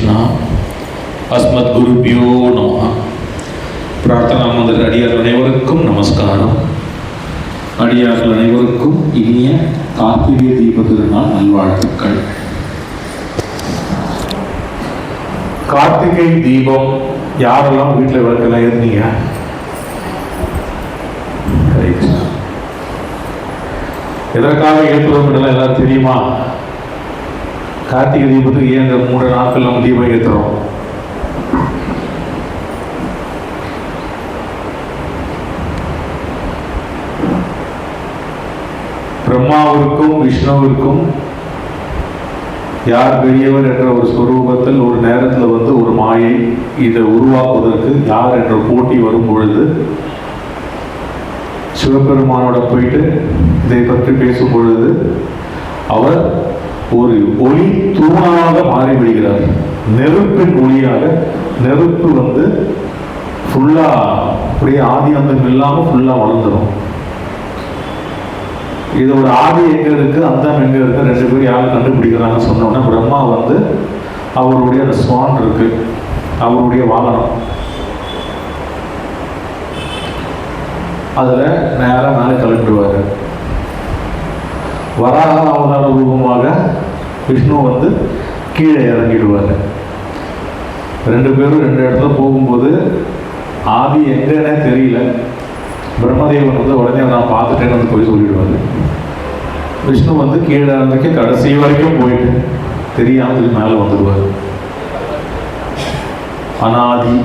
கிருஷ்ணா. அஸ்மத் குருபியோ நமஹ. பிரார்த்தனா மந்திர அடியார்கள் அனைவருக்கும் நமஸ்காரம். அடியார்கள் அனைவருக்கும் இனிய கார்த்திகை தீப திருநாள் நல்வாழ்த்துக்கள். கார்த்திகை தீபம் யாரெல்லாம் வீட்டில் விளக்கெல்லாம் ஏறினீங்க? எதற்காக ஏற்றுவோம் என்றெல்லாம் எல்லாரும் தெரியுமா? கார்த்திகை தீபத்துக்கு ஏன் இந்த 3 நாட்கள் நம்ம தீபம் ஏற்றுறோம்? பிரம்மாவிற்கும் விஷ்ணுவிற்கும் யார் பெரியவர் என்ற ஒரு ஸ்வரூபத்தில் ஒரு நேரத்தில் ஒரு மாயை இதை உருவாக்குவதற்கு யார் என்ற போட்டி வரும் பொழுது சிவபெருமானோட போயிட்டு இதை பற்றி பேசும் பொழுது அவர் ஒரு ஒளி தூணாக மாறிவிடுகிறார். நெருப்பின் ஒளியாக. நெருப்பு ஃபுல்லா அப்படியே ஆதி அந்தம் இல்லாமல் ஃபுல்லா வளர்ந்துடும். இதோட ஆதி எங்க இருக்கு, அந்தம் எங்க இருக்கு, 2 பேர் யாரும் கண்டுபிடிக்கிறாங்க சொன்னோன்னா பிரம்மா அவருடைய அந்த ஸ்வான் இருக்கு, அவருடைய வாகனம், அதுல நேரம் மேலே கிளம்பிடுவாரு. வராக அவதார ரூபமாக விஷ்ணு கீழே இறங்கிடுவாரு. 2 பேரும் 2 இடத்துல போகும்போது ஆதி எங்கன்னே தெரியல. பிரம்மதேவன் உடனே நான் பார்த்துட்டேன்னு போய் சொல்லிடுவாரு. விஷ்ணு கீழே இறங்கி கடைசி வரைக்கும் போயிட்டு தெரியாமல் மேலே வந்துடுவார். அனாதி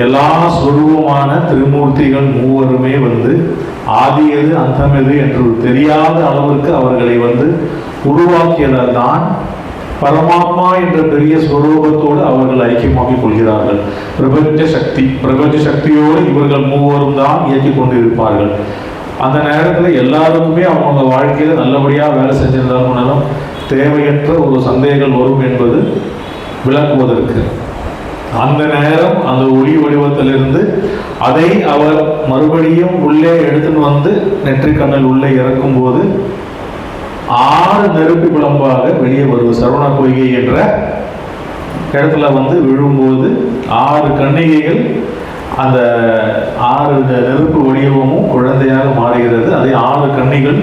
எல்லா ஸ்வரூபமான திருமூர்த்திகள் மூவருமே ஆதி எது அந்தம் எது என்று தெரியாத அளவிற்கு அவர்களை உருவாக்கியதால் தான் பரமாத்மா என்ற பெரிய ஸ்வரூபத்தோடு அவர்கள் ஐக்கியமாக்கிக் கொள்கிறார்கள். பிரபஞ்ச சக்தியோடு இவர்கள் மூவரும் தான் இயக்கிக் கொண்டு இருப்பார்கள். அந்த நேரத்தில் எல்லாருக்குமே அவங்க வாழ்க்கையில நல்லபடியாக வேலை செஞ்சிருந்தாலும் தேவையற்ற ஒரு சந்தேகங்கள் வரும் என்பது விளக்குவதற்கு அந்த நேரம் அந்த ஒளி வடிவத்திலிருந்து அதை அவர் மறுபடியும் உள்ளே எடுத்துன்னு நெற்றிக்கண்ணல் உள்ளே இறக்கும் போது 6 நெருப்பு விளம்பாக வெளியே வருவது. சரவண பொய்கை என்ற இடத்துல விழும்போது 6 கன்னிகைகள் அந்த 6 நெருப்பு வடிவமும் குழந்தையாக மாறுகிறது. அதை 6 கன்னிகள்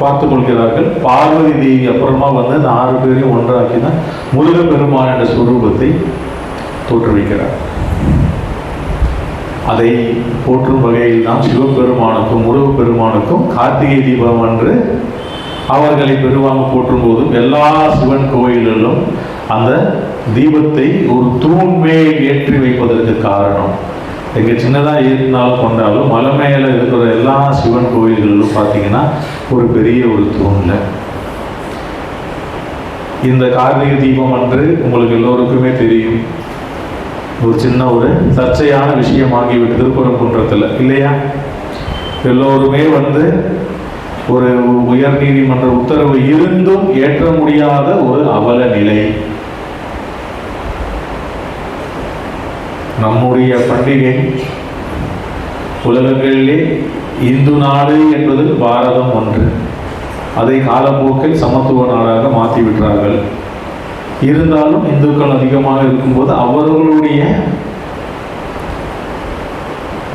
பார்த்து கொள்கிறார்கள். பார்வதி தேவி அப்புறமா அந்த 6 பேரையும் ஒன்றாக்கிதான் முருகப்பெருமான் என்ற ஸ்வரூபத்தை தோற்றுவிக்கிறார். அதை போற்றும் வகையில் தான் சிவபெருமானுக்கும் முருகப்பெருமானுக்கும் கார்த்திகை தீபம் அன்று அவர்களை பெருவாங்க போற்றும் போதும் எல்லா சிவன் கோயில்களிலும் அந்த தீபத்தை ஒரு தூண் மேல் ஏற்றி வைப்பதற்கு காரணம், எங்க சின்னதாக ஏற்றினாலும் கொண்டாலும் மலை மேலே இருக்கிற எல்லா சிவன் கோயில்களிலும் பார்த்தீங்கன்னா ஒரு பெரிய ஒரு தூண்ல இந்த கார்த்திகை தீபம் அன்று உங்களுக்கு எல்லோருக்குமே தெரியும் ஒரு சின்ன ஒரு சர்ச்சையான விஷயமாகிவிட்டு திருப்பரங்குன்றத்தில் இல்லையா? எல்லோருமே ஒரு உயர் நீதிமன்ற உத்தரவு இருந்தும் ஏற்ற முடியாத ஒரு அவல நிலை. நம்முடைய பண்டிகை உலகங்களிலே இந்து நாடு என்பது பாரதம் ஒன்று. அதை காலப்போக்கில் சமத்துவ நாடாக மாற்றிவிட்டார்கள். இருந்தாலும் இந்துக்கள் அதிகமாக இருக்கும்போது அவர்களுடைய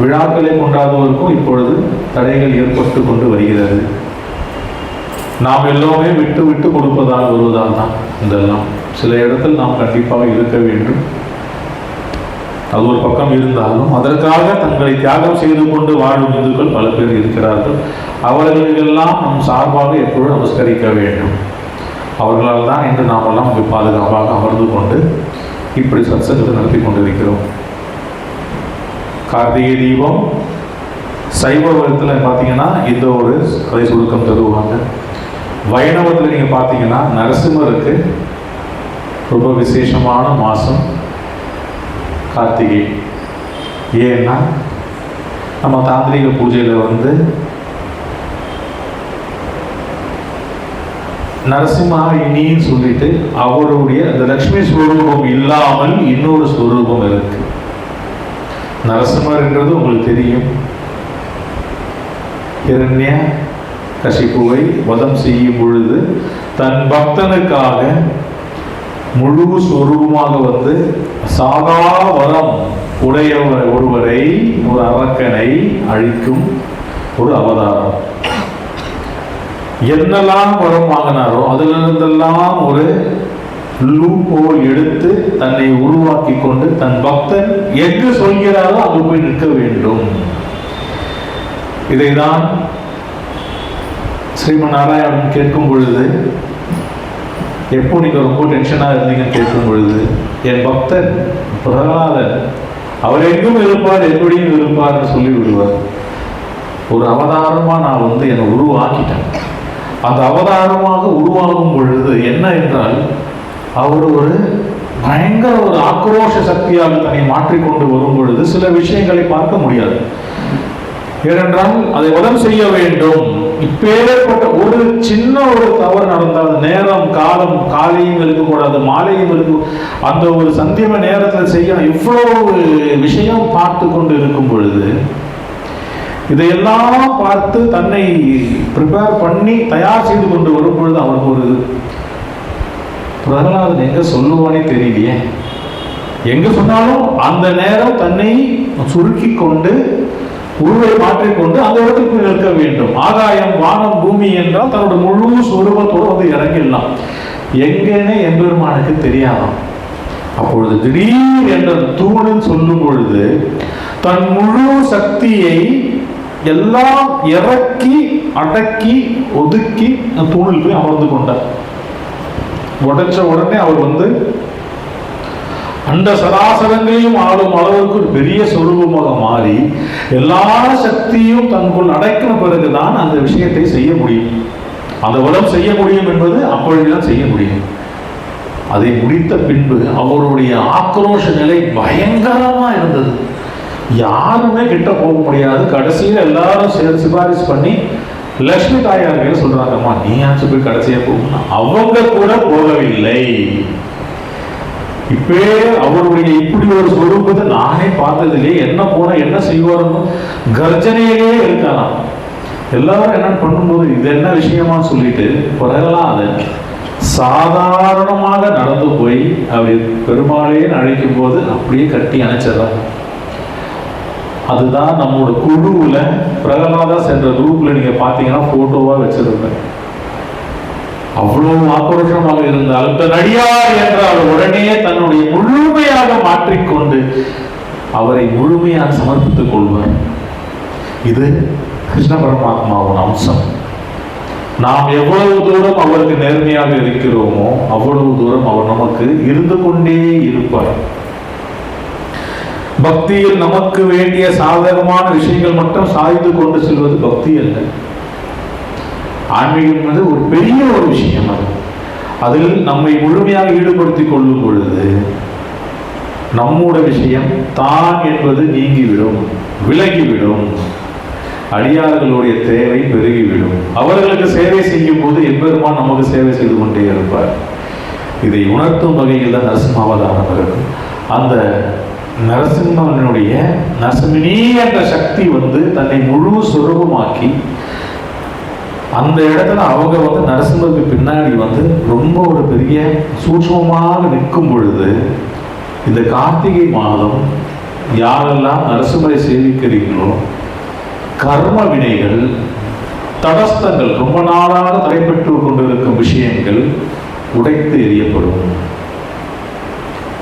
விழாக்களை கொண்டாடுவதற்கும் இப்பொழுது தடைகள் ஏற்பட்டு கொண்டு வருகிறது. நாம் எல்லோருமே விட்டு விட்டு கொடுப்பதால் வருவதால் தான் இதெல்லாம். சில இடத்தில் நாம் கண்டிப்பாக இருக்க வேண்டும். அது ஒரு பக்கம் இருந்தாலும் அதற்காக தங்களை தியாகம் செய்து கொண்டு வாழும் இந்துக்கள் பல பேர் இருக்கிறார்கள். அவர்களுக்கெல்லாம் நம் சார்பாக எப்பொழுதும் நமஸ்கரிக்க வேண்டும். அவர்களால் தான் இன்று நாமெல்லாம் பாதுகாப்பாக அமர்ந்து கொண்டு இப்படி சத்சங்கத்தை நடத்தி கொண்டிருக்கிறோம். கார்த்திகை தீபம் சைவ வகத்தில் பார்த்தீங்கன்னா இந்த ஒரு கதை சுருக்கம் தருவாங்க. வைணவத்தில் நீங்கள் பார்த்தீங்கன்னா நரசிம்மருக்கு ரொம்ப விசேஷமான மாதம் கார்த்திகை. ஏன்னா நம்ம தாந்திரிக பூஜையில் நரசிம்மா இனின்னு சொல்லிட்டு அவருடைய அந்த லக்ஷ்மி ஸ்வரூபம் இல்லாமல் இன்னொரு ஸ்வரூபம் இருக்கு. நரசிம்மர் என்றது உங்களுக்கு தெரியும். ஹிரண்ய கசிப்புவை வதம் செய்யும் பொழுது தன் பக்தனுக்காக முழு சொரூபமாக வந்து சாதா வரம் உடைய ஒருவரை, ஒரு அரக்கனை அழிக்கும் ஒரு அவதாரம். என்னெல்லாம் வரம் வாங்கினாரோ அதிலிருந்தெல்லாம் ஒரு லூப்போல் எடுத்து தன்னை உருவாக்கி கொண்டு தன் பக்தன் எங்கு சொல்கிறாரோ அங்கு போய் நிற்க வேண்டும். இதைதான் ஸ்ரீமன் நாராயணன் கேட்கும் பொழுது, எப்போ நீங்க ரொம்ப டென்ஷனா இருந்தீங்கன்னு கேட்கும் பொழுது, என் பக்தன் பிரகலாதன் அவர் எங்கும் இருப்பார், எப்படியும் இருப்பார்னு சொல்லி விடுவார். ஒரு அவதாரமா நான் வந்து என்னை உருவாக்கிட்டேன். அந்த அவதாரமாக உருவாகும் பொழுது என்ன என்றால், அவர் ஒரு பயங்கர ஒரு ஆக்ரோஷ சக்தியாக தன்னை மாற்றிக்கொண்டு வரும் பொழுது சில விஷயங்களை பார்க்க முடியாது. ஏனென்றால் அதை வதம் செய்ய வேண்டும். இப்பேற்பட்ட ஒரு சின்ன ஒரு தவறு நடந்தால், நேரம் காலம் காலையும் இருக்கக்கூடாது, மாலையும் இருக்க, அந்த ஒரு சந்தியம நேரத்தில் செய்யணும். இவ்வளவு விஷயம் பார்த்து கொண்டு இருக்கும் பொழுது, இதையெல்லாம் பார்த்து தன்னை ப்ரிப்பேர் பண்ணி தயார் செய்து கொண்டு வரும் பொழுது அவருக்கு ஒரு பிரகலாதன் எங்க சொல்லுவானே தெரியலையே. எங்க சொன்னாலும் அந்த நேரம் தன்னை சுருக்கி கொண்டு உருவை மாற்றிக்கொண்டு அந்த இடத்துக்கு நிற்க வேண்டும். ஆகாயம் வானம் பூமி என்றால் தன்னோட முழு சொரூபத்தோடு வந்து இறங்கிடலாம். எங்கேனே எம்பெருமானுக்கு தெரியாதாம். அப்பொழுது திடீர் என்ற தூணன் சொல்லும் பொழுது தன் முழு சக்தியை எல்லாம் இறக்கி அடக்கி ஒதுக்கி தூணில் போய் அமர்ந்து கொண்டார். உடைச்ச உடனே அவர் வந்து அந்த சராசரங்களையும் ஆளும் அளவுக்கு ஒரு பெரிய சொரூபமாக மாறி எல்லா சக்தியும் தனக்குள் அடக்கின பிறகுதான் அந்த விஷயத்தை செய்ய முடியும். அந்த வளம் செய்ய முடியும் என்பது அப்பொழுதுதான் செய்ய முடியும். அதை முடித்த பின்பு அவருடைய ஆக்ரோஷ நிலை பயங்கரமா இருந்தது. யாருமே கிட்ட போக முடியாது. கடைசியில் எல்லாரும் சேர்ந்து சிபாரிசு பண்ணி லட்சுமி தாயார்கள் சொல்றாங்கம்மா, நீயாச்சும் போய் கடைசியா போகணும். அவங்க கூட போகவில்லை. இப்பே அவருடைய இப்படி ஒரு சொரூபத்தை நானே பார்த்ததில்லையே, என்ன போனா என்ன செய்வாருன்னு கர்ஜனையிலே இருக்கலாம். எல்லாரும் என்ன பண்ணும்போது இது என்ன விஷயமா சொல்லிட்டு பிறகெல்லாம் அதை சாதாரணமாக நடந்து போய் அவர் பெருமாளையே அழைக்கும் போது அப்படியே கட்டி அணைச்சிடறாங்க. அதுதான் நம்மளோட குழுவுல பிரகலாதா சென்ற குரூப்ல நீங்க பாத்தீங்கன்னா போட்டோவா வச்சிருப்பேன். அவ்வளவு ஆக்ரோஷமாக இருந்தால் நடிகார் என்றால் உடனே தன்னுடைய முழுமையாக மாற்றிக்கொண்டு அவரை முழுமையாக சமர்ப்பித்துக் கொள்வார். இது கிருஷ்ண பரமாத்மாவின் அம்சம். நாம் எவ்வளவு தூரம் அவருக்கு நேர்மையாக இருக்கிறோமோ அவ்வளவு தூரம் அவர் நமக்கு இருந்து கொண்டே இருப்பார். பக்தியில் நமக்கு வேண்டிய சாதகமான விஷயங்கள் மட்டும் சாய்ந்து கொண்டு செல்வது பக்தி அல்ல. ஆன்மீகம் என்பது ஒரு பெரிய ஒரு விஷயம். அதில் நம்மை முழுமையாக ஈடுபடுத்திக் கொள்ளும் பொழுது நம்முடைய விஷயம் தான் என்பது நீங்கிவிடும், விலகிவிடும். அடியார்களுடைய தேவை பெருகிவிடும். அவர்களுக்கு சேவை செய்யும் போது எம்பெருமான் நமக்கு சேவை செய்து கொண்டே இருப்பார். இதை உணர்த்தும் வகையில் தான் நரசிம்ம அவதாரம் இருக்கும். அந்த நரசிம்மனுடைய நரசிம்மினி என்ற சக்தி வந்து தன்னை முழு சுரூபமாக்கி அந்த இடத்துல அவங்க வந்து நரசிம்மருக்கு பின்னாடி வந்து ரொம்ப ஒரு பெரிய சூட்சமமாக நிற்கும் பொழுது, இந்த கார்த்திகை மாதம் யாரெல்லாம் நரசிம்மரை சேவிக்கிறீங்களோ கர்ம வினைகள், தடஸ்தங்கள், ரொம்ப நாளாக தடைபெற்று கொண்டிருக்கும் விஷயங்கள் உடைத்து எறியப்படும்.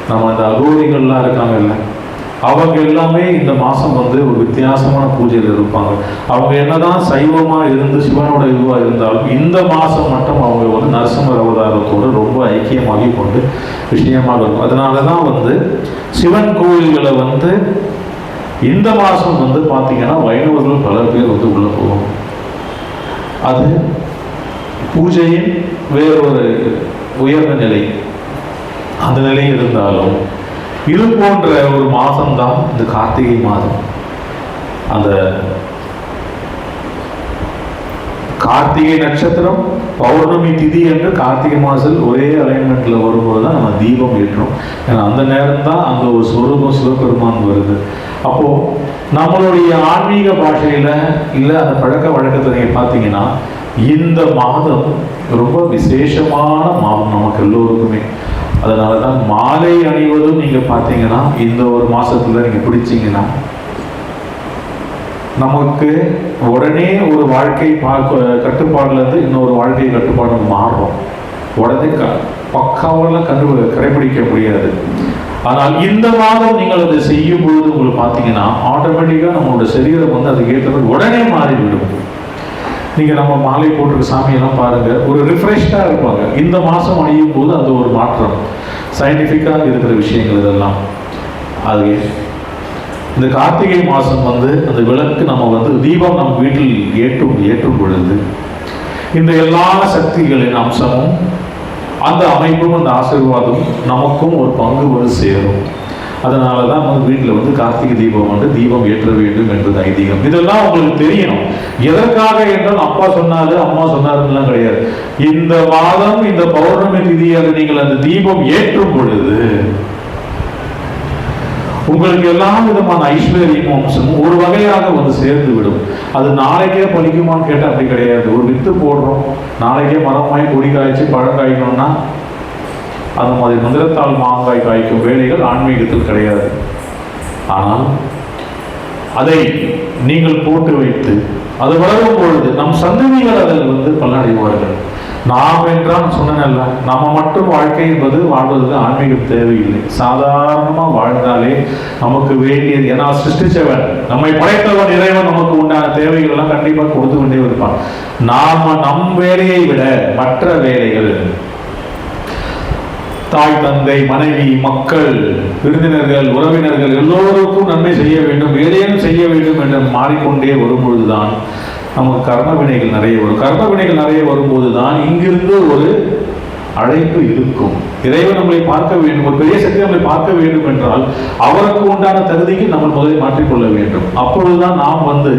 நம்ம இந்த அகோரிகள்லாம் இருக்காங்கல்ல, அவங்க எல்லாமே இந்த மாதம் வந்து ஒரு வித்தியாசமான பூஜையில் இருப்பாங்க. அவங்க என்னதான் சைவமாக இருந்து சிவனோட இதுவாக இருந்தாலும் இந்த மாதம் மட்டும் அவங்க வந்து நரசிம்மர் அவதாரத்தோடு ரொம்ப ஐக்கியமாகி கொண்டு விஷயமாக இருக்கும். அதனால தான் வந்து சிவன் கோயில்களை வந்து இந்த மாதம் வந்து பார்த்தீங்கன்னா வைணவர்கள் பல பேர் வந்து உள்ள போவாங்க. அது பூஜையின் வேறொரு உயர்ந்த நிலை, அந்த நிலை இருந்தாலும் இது போன்ற ஒரு மாதம்தான் இந்த கார்த்திகை மாதம். அந்த கார்த்திகை நட்சத்திரம் பௌர்ணமி திதி என்று கார்த்திகை மாதத்தில் ஒரே அலைன்மெண்ட்ல வரும்போது தான் நம்ம தீபம் ஏற்றோம். ஏன்னா அந்த நேரம் தான் அந்த ஒரு சொரூபம் சிவபெருமான் வருது. அப்போ நம்மளுடைய ஆன்மீக பாஷையில இல்லை அந்த பழக்க வழக்கத்தை நீங்க பார்த்தீங்கன்னா இந்த மாதம் ரொம்ப விசேஷமான மாதம் நமக்கு எல்லோருக்குமே. அதனால தான் மாலை அணிவதும் நீங்கள் பார்த்தீங்கன்னா இந்த ஒரு மாதத்தில் நீங்கள் பிடிச்சிங்கன்னா நமக்கு உடனே ஒரு வாழ்க்கை கட்டுப்பாடுலேருந்து இன்னொரு வாழ்க்கை கட்டுப்பாடு மாறும். உடனே பக்காவெல்லாம் கடைபிடிக்க முடியாது. ஆனால் இந்த மாதம் நீங்கள் அதை செய்யும் பொழுது உங்களுக்கு பார்த்தீங்கன்னா ஆட்டோமேட்டிக்காக நம்மளோட சரீரம் வந்து அதுக்கு ஏற்ற மாதிரி உடனே மாறிவிடும். நீங்கள் நம்ம மாலை போட்டிருக்க சாமியெல்லாம் பாருங்கள், ஒரு ரிஃப்ரெஷ்டாக இருப்பாங்க. இந்த மாதம் அணியும் போது அது ஒரு மாற்றம். சயின்டிஃபிக்காக இருக்கிற விஷயங்கள் இதெல்லாம். அது இந்த கார்த்திகை மாதம் வந்து அந்த விளக்கு நம்ம வந்து தீபம் நம்ம வீட்டில் ஏற்றும் பொழுது இந்த எல்லா சக்திகளின் அம்சமும் அந்த அமைப்பும் அந்த ஆசீர்வாதம் நமக்கும் ஒரு பங்கு வந்து சேரும். அதனால தான் நம்ம வீட்டில் வந்து கார்த்திகை தீபம் வந்து தீபம் ஏற்ற வேண்டும் என்பது ஐதீகம். இதெல்லாம் உங்களுக்கு தெரியணும். எதற்காக என்றால் அப்பா சொன்னாரு அம்மா சொன்னாருலாம் கிடையாது. இந்த மாதம் இந்த பௌர்ணமி திதியாக நீங்கள் அந்த தீபம் ஏற்றும் பொழுது உங்களுக்கு எல்லா விதமான ஐஸ்வர்யமும் அம்சமும் ஒரு வகையாக வந்து சேர்ந்து விடும். அது நாளைக்கே பலிக்குமான்னு கேட்டால் அப்படி கிடையாது. ஒரு வித்து போடுறோம், நாளைக்கே மரமாய் கொடி காய்ச்சி பழம் காய்க்கணும்னா அந்த மாதிரி மந்திரத்தால் மாங்காய் காய்க்கும் வேலைகள் ஆன்மீகத்தில் கிடையாது. ஆனால் அதை நீங்கள் போட்டு வைத்து அது வளரும் பொழுது நம் சந்ததிகள் அதில் வந்து பலனடைவார்கள். நாம் என்றால் சொன்னேன்ல, நம்ம மட்டும் வாழ்க்கை என்பது வாழ்வதற்கு ஆன்மீகம் தேவையில்லை. சாதாரணமாக வாழ்ந்தாலே நமக்கு வேண்டியது, ஏன்னா சிருஷ்டிச்சவன் நம்மை படைத்தவன் இறைவன் நமக்கு உண்டான தேவைகள் எல்லாம் கண்டிப்பாக கொடுத்து கொண்டே இருப்பான். நாம நம் வேலையை விட மற்ற வேலைகள், தாய் தந்தை மனைவி மக்கள் விருந்தினர்கள் உறவினர்கள் எல்லோருக்கும் நன்மை செய்ய வேண்டும், வேலையும் செய்ய வேண்டும் என்று மாறிக்கொண்டே வரும்பொழுதுதான் நமக்கு கர்ம வினைகள் நிறைய வரும். கர்ம வினைகள் நிறைய வரும்போது தான் இங்கிருந்து ஒரு அழைப்பு இருக்கும். இறைவன் நம்மளை பார்க்க வேண்டும், ஒரு பெரிய சக்தி நம்மளை பார்க்க வேண்டும் என்றால் அவருக்கு உண்டான தகுதிக்கு நம்ம முதலில் மாற்றிக்கொள்ள வேண்டும். அப்பொழுதுதான் நாம் வந்து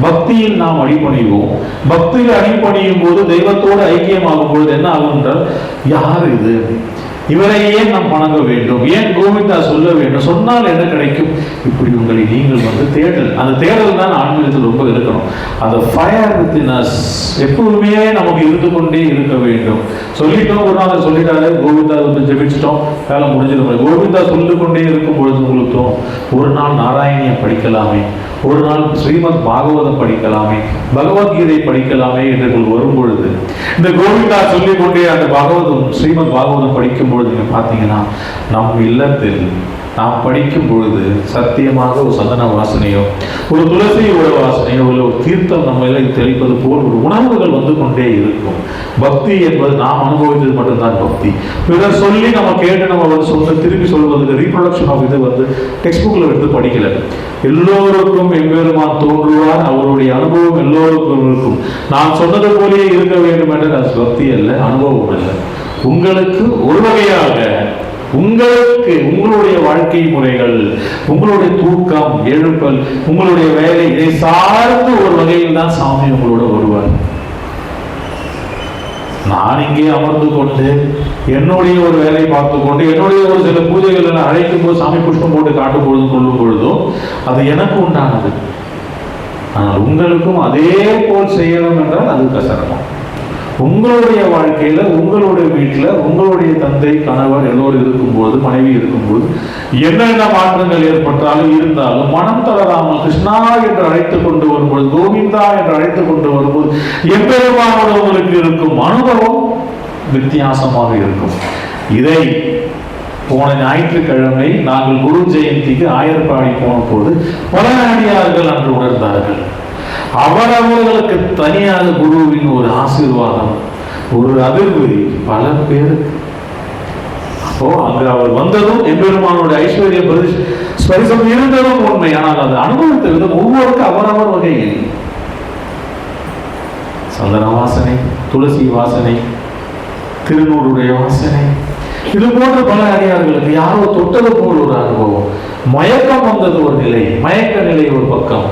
பக்தியில் நாம் அடிபணிவோம். பக்தியில் அடிபணியும் போது தெய்வத்தோடு ஐக்கியமாகும் பொழுது என்ன ஆகும் என்றால், யார் இது, இவரை ஏன் நாம் வணங்க வேண்டும், ஏன் கோவிந்தா சொல்ல வேண்டும், சொன்னால் என்ன கிடைக்கும், இப்படி உங்களை நீங்கள் வந்து தேடல், அந்த தேடல் தான் ஆன்மீகத்தில் ரொம்ப இருக்கணும். அந்த ஃபயர் வித்தின் அஸ் எப்பவுமே நமக்கு இருந்து கொண்டே இருக்க வேண்டும். சொல்லிட்டோம், ஒரு நாள் சொல்லிட்டாரு, கோவிந்தா வந்து ஜெபிச்சிட்டோம், வேலை முடிஞ்சிடும். கோவிந்தா சொல்லிக் கொண்டே இருக்கும் பொழுது உங்களுக்கு ஒரு நாள் நாராயணியம் படிக்கலாமே, ஒரு நாள் ஸ்ரீமத் பாகவதம் படிக்கலாமே, பகவத்கீதை படிக்கலாமே என்று வரும் பொழுது இந்த கோவிந்தா சொல்லிக் கொண்டே அந்த பாகவதம் ஸ்ரீமத் பாகவதம் படிக்கும் பொழுது நீங்க பார்த்தீங்கன்னா நம் இல்லத்தில் நாம் படிக்கும் பொழுது சத்தியமாக ஒரு சந்தன வாசனையோ ஒரு துளசியோட வாசனையோ இல்லை ஒரு தீர்த்தம் நம்ம எல்லாம் தெளிப்பது போல் ஒரு உணர்வுகள் வந்து கொண்டே இருக்கும். பக்தி என்பது நாம் அனுபவித்தது மட்டும்தான் பக்தி. பிறர் சொல்லி நம்ம கேட்டு நம்ம வந்து சொல்ல திருப்பி சொல்வதற்கு ரீப்ரொடக்ஷன் ஆஃப் இது வந்து டெக்ஸ்ட் புக்கில் எடுத்து படிக்கல. எல்லோருக்கும் எம்பெருமான் தோன்றுவார், அவருடைய அனுபவம் எல்லோருக்கும் இருக்கும். நான் சொன்னது போலேயே இருக்க வேண்டும் என்ற அது பக்தி அல்ல, அனுபவம் அல்ல. உங்களுக்கு ஒரு வகையாக உங்களுக்கு உங்களுடைய வாழ்க்கை முறைகள், உங்களுடைய தூக்கம், எழுப்பல், உங்களுடைய வேலை, இதை சார்ந்து ஒரு வகையில் தான் சாமி உங்களோட வருவார். நான் இங்கே அமர்ந்து கொண்டு என்னுடைய ஒரு வேலை பார்த்து கொண்டு என்னுடைய ஒரு சில பூஜைகள் அழைக்கும் போது சாமி புஷ்பம் போட்டு காட்டும் பொழுதும் கொள்ளும் பொழுதும் அது எனக்கு உண்டானது. ஆனால் உங்களுக்கும் அதே போல் செய்யணும் என்றால் அது கசனமா. உங்களுடைய வாழ்க்கையில, உங்களுடைய வீட்டில், உங்களுடைய தந்தை கணவர் எல்லோரும் இருக்கும்போது, மனைவி இருக்கும்போது என்னென்ன மாற்றங்கள் ஏற்பட்டாலும் இருந்தாலும் மனம் தளராமல் கிருஷ்ணா என்று அழைத்துக் கொண்டு வரும்போது, கோவிந்தா என்று அழைத்துக் கொண்டு வரும்போது எப்பெருமானோட உங்களுக்கு இருக்கும் அனுபவம் வித்தியாசமாக இருக்கும். இதை போன ஞாயிற்றுக்கிழமை நாங்கள் குரு ஜெயந்திக்கு ஆயர்பாடி போன போது பல அடியார்கள் அன்று உணர்ந்தார்கள். அவரவர்களுக்கு தனியாக குருவின் ஒரு ஆசீர்வாதம், ஒரு அதிர்வு பல பேருக்கு. அப்போ அங்கு அவர் வந்ததும் எம்பெருமானோட ஐஸ்வர்ய ஸ்பரிசம் இருந்ததும் உண்மை. ஆனால் அது அனுபவித்த விதம் ஒவ்வொருக்கும் அவரவர் வகையில். சந்தன வாசனை, துளசி வாசனை, திருநூறுடைய வாசனை, இது போன்ற பல அடியார்களுக்கு யாரோ தொட்டது போல் ஒரு அனுபவம், மயக்கம் வந்தது ஒரு நிலை, மயக்க நிலை ஒரு பக்கம்.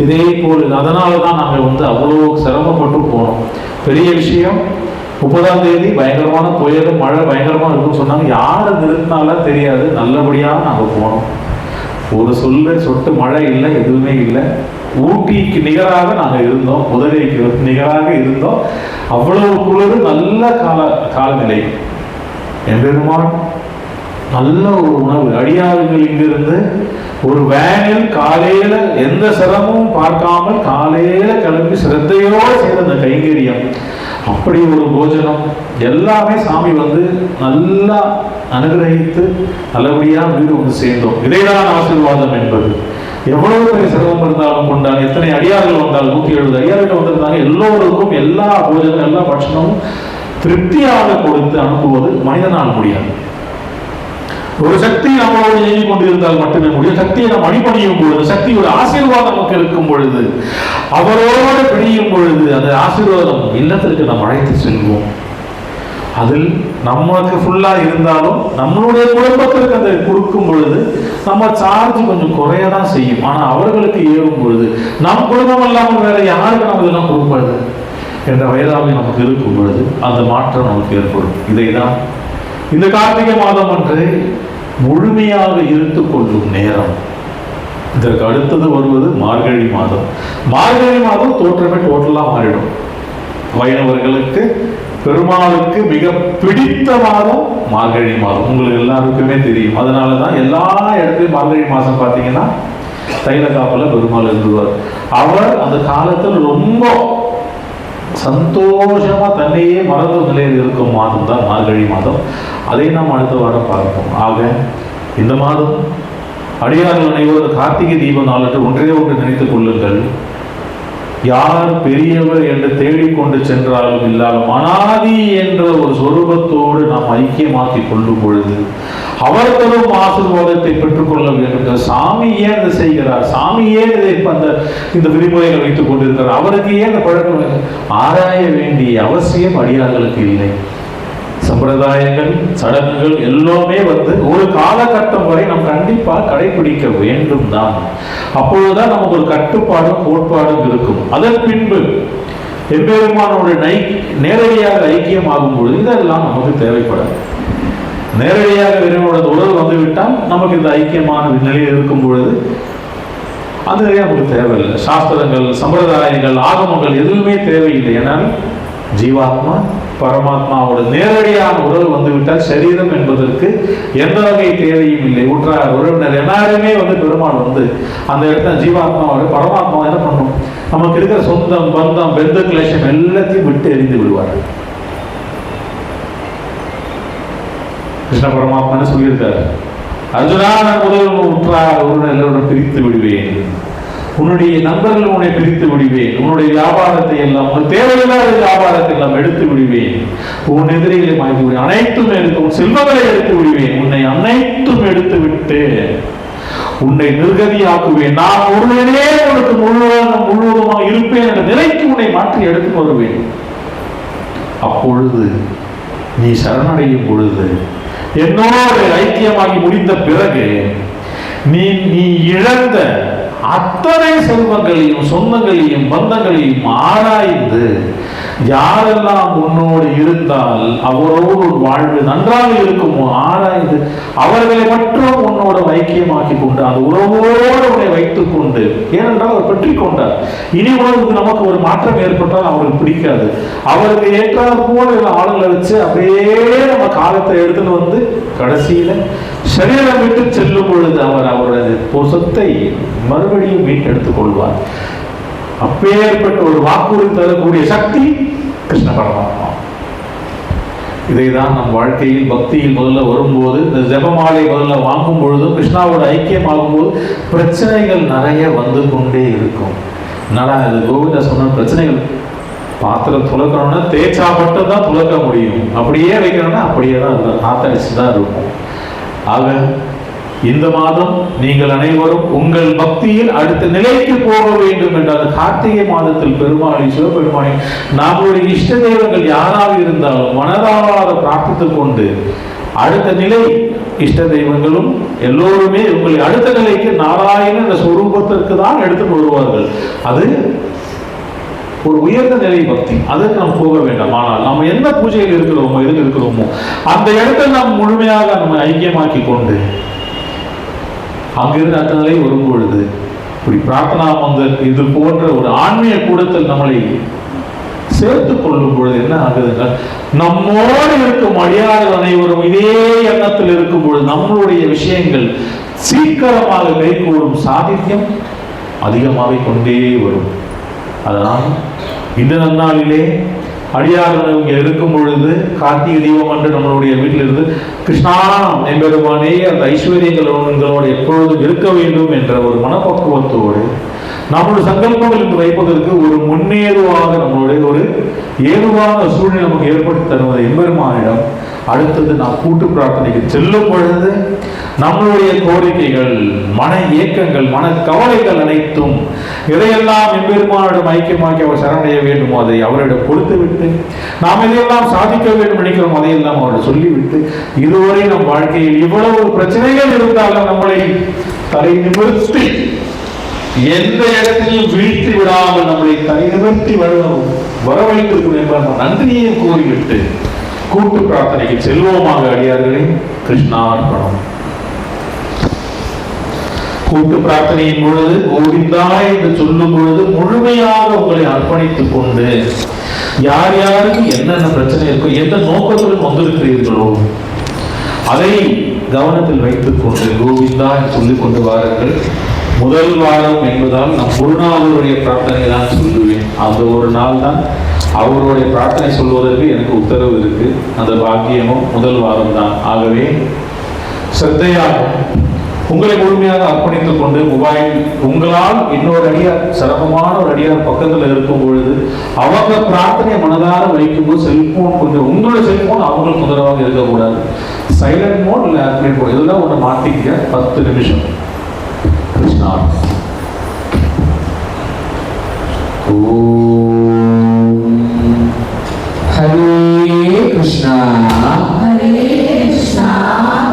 இதே போல் அதனாலதான் நாங்கள் வந்து அவ்வளோ சிரமப்பட்டு போனோம். பெரிய விஷயம், 30ஆம் தேதி பயங்கரமான புயல், மழை பயங்கரமா இருக்குன்னு சொன்னாங்க. யாரை நிறுத்தினாலும் தெரியாது, நல்லபடியாக நாங்கள் போனோம். ஒரு சொட்டு மழை இல்லை, எதுவுமே இல்லை. ஊட்டிக்கு நிகராக நாங்கள் இருந்தோம், முதலைக்கு நிகராக இருந்தோம். அவ்வளவு குளிர், நல்ல காலநிலை. எம்பெருமான் நல்ல ஒரு உணவு. அடியார்கள் இங்கிருந்து ஒரு வேனில் காலையில எந்த சிரமமும் பார்க்காமல் காலையில கிளம்பி சிரத்தையோடு செய்த அந்த கைங்கரியம், அப்படி ஒரு போஜனம் எல்லாமே சாமி நல்லா அனுகிரகித்து நல்லபடியா வீடு வந்து சேர்ந்தோம். இதைதான் ஆசீர்வாதம் என்பது. எவ்வளவு பெரிய சிரமம் இருந்தாலும் கொண்டாங்க, எத்தனை அடியார்கள் வந்தாலும் 170 அடியார்கள் வந்திருந்தாங்க, எல்லோருக்கும் எல்லா போஜனம் எல்லா பட்சணமும் திருப்தியாக கொடுத்து அனுப்புவது மனிதனால் முடியாது. ஒரு சக்தி நம்மளோடு இயங்கிக் கொண்டிருந்தால் மட்டுமே முடியும். சக்தியை நாம் அடிபணியும் பொழுது, சக்தியோட ஆசீர்வாதம் நமக்கு இருக்கும் பொழுது, அவரோடு பிடியும் பொழுது, அந்த ஆசீர்வாதம் இல்லத்திற்கு நாம் அழைத்து செல்வோம். அதில் நமக்கு ஃபுல்லா இருந்தாலும் நம்மளுடைய குடும்பத்திற்கு அதை கொடுக்கும் பொழுது நம்ம சார்ஜ் கொஞ்சம் குறையதான் செய்யும். ஆனா அவர்களுக்கு ஏறும் பொழுது நம் குடும்பம் இல்லாமல் வேற யாருக்கு நம்ம இதெல்லாம் கொடுப்பது என்ற வயதாவை நமக்கு இருக்கும் பொழுது அந்த மாற்றம் நமக்கு ஏற்படும். இதைதான் இந்த கார்த்திகை மாதம் அன்று முழுமையாக இருத்துக் கொள்ளும் நேரம். இதற்கு அடுத்தது வருவது மார்கழி மாதம். மார்கழி மாதம் தோற்றமே டோட்டலா மாறிடும். வைணவர்களுக்கு பெருமாளுக்கு மிக பிடித்த மாதம் மார்கழி மாதம். உங்களுக்கு எல்லாருக்குமே தெரியும். அதனாலதான் எல்லா இடத்துலையும் மார்கழி மாதம் பார்த்தீங்கன்னா தைல காப்பல பெருமாள் எழுதுவார். அவர் அந்த காலத்தில் ரொம்ப சந்தோஷமா தன்னையே மறந்த நிலையில் இருக்கும் மாதம் தான் மார்கழி மாதம். அதை நாம் அடுத்த வாரம் பார்ப்போம். ஆக இந்த மாதம் அடியார்கள் அனைவரும் கார்த்திகை தீப நாளன்று ஒன்றே ஒன்று நினைத்துக் கொள்ளுங்கள். யார் பெரியவர் என்று தேடிக்கொண்டு சென்றாலும் இல்லாலும் அனாதி என்ற ஒரு சொரூபத்தோடு நாம் ஐக்கியமாக்கி கொள்ளும் பொழுது அவர் தரும் ஆசீர்வாதத்தை பெற்றுக்கொள்ள வேண்டும். சாமி ஏன் இதை செய்கிறார், சாமி ஏன் இதை இந்த விதிமுறைகள் வைத்துக் கொண்டிருக்கிறார், அவருக்கு ஏன் இந்த பழக்கம் ஆராய வேண்டிய அவசியம் அடியார்களுக்கு இல்லை. சம்பிரதாயங்கள் சடங்குகள் எல்லாமே ஒரு காலகட்டம் வரை நாம் கண்டிப்பா கடைபிடிக்க வேண்டும் தான். அப்பொழுதுதான் நமக்கு ஒரு கட்டுப்பாடும் கோட்பாடும் இருக்கும். அதன் பின்பு எம்பெருமானோட நேரடியாக ஐக்கியமாகும் பொழுது இதெல்லாம் நமக்கு தேவைப்படாது. நேரடியாக இறைவனோட உறவு வந்துவிட்டால் நமக்கு இந்த ஐக்கியமான நிலையில் இருக்கும் பொழுது அது நமக்கு தேவையில்லை. சாஸ்திரங்கள் சம்பிரதாயங்கள் ஆகமங்கள் எதுவுமே தேவையில்லை. ஏன்னால் ஜீவாத்மா பரமாத்மாவோட நேரடியான உறவு வந்துவிட்டால் சரீரம் என்பதற்கு எந்த வகை தேவையும் இல்லை. உற்றார் உறவினர் எல்லாருமே பெருமாள் அந்த இடத்துல ஜீவாத்மாவோட பரமாத்மா என்ன பண்ணும், நமக்கு இருக்கிற சொந்தம் பந்தம் பெந்த கிளேஷம் எல்லாத்தையும் விட்டு எரிந்து விடுவார். கிருஷ்ண பரமாத்மா சொல்லியிருக்காரு, அர்ஜுனா நான் முதல் உற்றார் உறவினர் எல்லோரும் பிரித்து விடுவேன், உன்னுடைய நண்பர்கள் உன்னை பிரித்து விடுவேன், உன்னுடைய வியாபாரத்தை எல்லாம் உன் தேவையில்லாத வியாபாரத்தை எல்லாம் எடுத்து விடுவேன், உன் எதிரிகளை மாற்றி விடுவேன், அனைத்தும் எடுத்து உன் செல்வங்களை எடுத்து விடுவேன், உன்னை அனைத்தும் எடுத்து விட்டு உன்னை நிர்கதியாக்குவேன், நான் ஒருவனே உனக்கு முழுவதுமாக இருப்பேன் என்ற நிலைக்கு உன்னை மாற்றி எடுத்து வருவேன். அப்பொழுது நீ சரணடையும் பொழுது என்னோடு ஐக்கியமாகி முடிந்த பிறகு நீ இழந்த அத்தனை செல்வங்களையும் சொந்தங்களையும் பந்தங்களையும் ஆராய்ந்து யாரெல்லாம் உன்னோடு இருந்தால் அவரோடு வாழ்வு நன்றாக இருக்குமோ ஆராய்ந்து அவர்களை மட்டும் உன்னோட ஐக்கியமாக்கி கொண்டு அந்த உறவோடு உன்னை வைத்துக் கொண்டு, ஏனென்றால் அவர் பற்றி கொண்டார். இனி உணவுக்கு நமக்கு ஒரு மாற்றம் ஏற்பட்டால் அவருக்கு பிடிக்காது. அவருக்கு ஏற்றார் போல ஆளுங்களை வச்சு அப்படியே நம்ம காலத்தை எடுத்துன்னு கடைசியில சரீரம் விட்டு செல்லும் பொழுது அவர் அவருடைய சொத்தை மறுபடியும் மீட்டெடுத்துக் கொள்வார். அப்பேற்பட்ட ஒரு வாக்குறுதி தரக்கூடிய சக்தி கிருஷ்ண பரமாத்மா. இதைதான் நம் வாழ்க்கையில் பக்தியில் முதல்ல வரும்போது, இந்த ஜபமாலை முதல்ல வாங்கும் பொழுதும் கிருஷ்ணாவோட ஐக்கியம் ஆகும்போது பிரச்சனைகள் நிறைய வந்து கொண்டே இருக்கும். அது கோவிந்தா சொன்ன பிரச்சனைகள், பாத்திரம் துளக்கணும்னா தேய்ச்சா மட்டும் தான் துளக்க முடியும், அப்படியே வைக்கணும்னா அப்படியே தான் இருக்கும், காத்தடிச்சு தான் இருக்கும். ஆக இந்த மாதம் நீங்கள் அனைவரும் உங்கள் பக்தியில் அடுத்த நிலைக்கு போக வேண்டும் என்றால் கார்த்திகை மாதத்தில் பெருமாளை சிவபெருமானை நம்முடைய இஷ்ட தெய்வங்கள் யாராக இருந்தாலும் மனதார பிரார்த்தித்துக் கொண்டு அடுத்த நிலை இஷ்ட தெய்வங்களும் எல்லோருமே உங்களை அடுத்த நிலைக்கு நாராயண என்ற சொரூபத்திற்கு தான் எடுத்துட்டு வருவார்கள். அது ஒரு உயர்ந்த நிலை பக்தி. அதற்கு நாம் போக வேண்டாம். ஆனால் நம்ம என்ன பூஜையில் இருக்கிறோமோ எதில் இருக்கிறோமோ அந்த இடத்தில் நாம் முழுமையாக நம்ம ஐக்கியமாக்கி கொண்டு அங்கிருந்து அடுத்த நிலை வரும்பொழுது இப்படி பிரார்த்தனா இது போன்ற ஒரு ஆன்மீக கூடத்தில் நம்மளை சேர்த்துக் கொள்ளும் பொழுது என்ன ஆகுதுன்னா நம்மோடு இருக்கும் அடியார்கள் அனைவரும் இதே எண்ணத்தில் இருக்கும் பொழுது நம்மளுடைய விஷயங்கள் சீக்கிரமாக கைகூடும், சாதித்யம் அதிகமாக கொண்டே வரும். அதனால் இந்த நன்னாளிலே அடியார்கள் இங்கே இருக்கும் பொழுது கார்த்திகை தீபம் என்று நம்மளுடைய வீட்டில் இருந்து கிருஷ்ணா எம்பெருமானே அந்த ஐஸ்வர்யங்களோடு எப்பொழுதும் இருக்க வேண்டும் என்ற ஒரு மனப்பக்குவத்தோடு நம்மளுடைய சங்கல்பங்கள் என்று வைப்பதற்கு ஒரு முன்னேதுவாக நம்மளுடைய ஒரு ஏதுவான சூழ்நிலை நமக்கு ஏற்படுத்தி தருவது எம்பெருமானிடம். அடுத்தது நாம் கூட்டு பிரார்த்தனைக்கு செல்லும் பொழுது நம்மளுடைய கோரிக்கைகள், மன இயக்கங்கள், மன கவலைகள் அனைத்தும் எதையெல்லாம் எம்பெருமானிடம் ஐக்கியமாக்கி அவர் சரணடைய வேண்டுமோ அதை அவரிடம் கொடுத்து விட்டு, நாம் எதையெல்லாம் சாதிக்க வேண்டும் நினைக்கிறோம் அதையெல்லாம் அவரிடம் சொல்லிவிட்டு, இதுவரை நம் வாழ்க்கையில் இவ்வளவு பிரச்சனைகள் இருந்தாலும் நம்மளை தலை நிமிர்த்தி எந்த இடத்திலும் வீழ்த்தி விடாமல் நம்மளை தலை நிமிர்த்தி வர வைத்திருக்கும் என்பார் நன்றியை கூறிவிட்டு கூட்டு பிரார்த்தனைக்கு செல்வோமாக. அடியார்களே, கிருஷ்ணார்ப்பணம். கூட்டு பிரார்த்தனையின் பொழுது கோவிந்தா என்று சொல்லும் பொழுது முழுமையாக உங்களை அர்ப்பணித்துக் கொண்டு யார் யாருக்கு என்னென்ன பிரச்சனை இருக்கோ, எந்த நோக்கத்துடன் வந்திருக்கிறீர்களோ அதை கவனத்தில் வைத்துக் கொண்டு கோவிந்தா என்று சொல்லிக் கொண்டு வாருங்கள். முதல் வாரம் என்பதால் நம் குருநாதருடைய பிரார்த்தனை தான் சொல்லுவேன். அந்த ஒரு நாள் தான் அவருடைய பிரார்த்தனை சொல்வதற்கு எனக்கு உத்தரவு இருக்கு. அந்த பாக்கியமும் முதல் வாரம் தான். ஆகவே சிரத்தையாக உங்களை முழுமையாக அர்ப்பணித்துக் கொண்டு மொபைல் உங்களால் இன்னொரு அடியார், சிறப்பமான ஒரு அடியார் பக்கத்தில் இருக்கும் பொழுது அவங்க பிரார்த்தனை மனதார வைக்கும்போது செல்போன் கொஞ்சம், உங்களுடைய செல்போன் அவங்களுக்கு முதலாக இருக்கக்கூடாது. சைலண்ட் மோட் இல்லை ஏர்பிளேன் மோட், இதெல்லாம் ஒன்று மாற்றிக்க. 10 நிமிஷம் கிருஷ்ணா. ஹரே கிருஷ்ணா. ஹரே கிருஷ்ணா.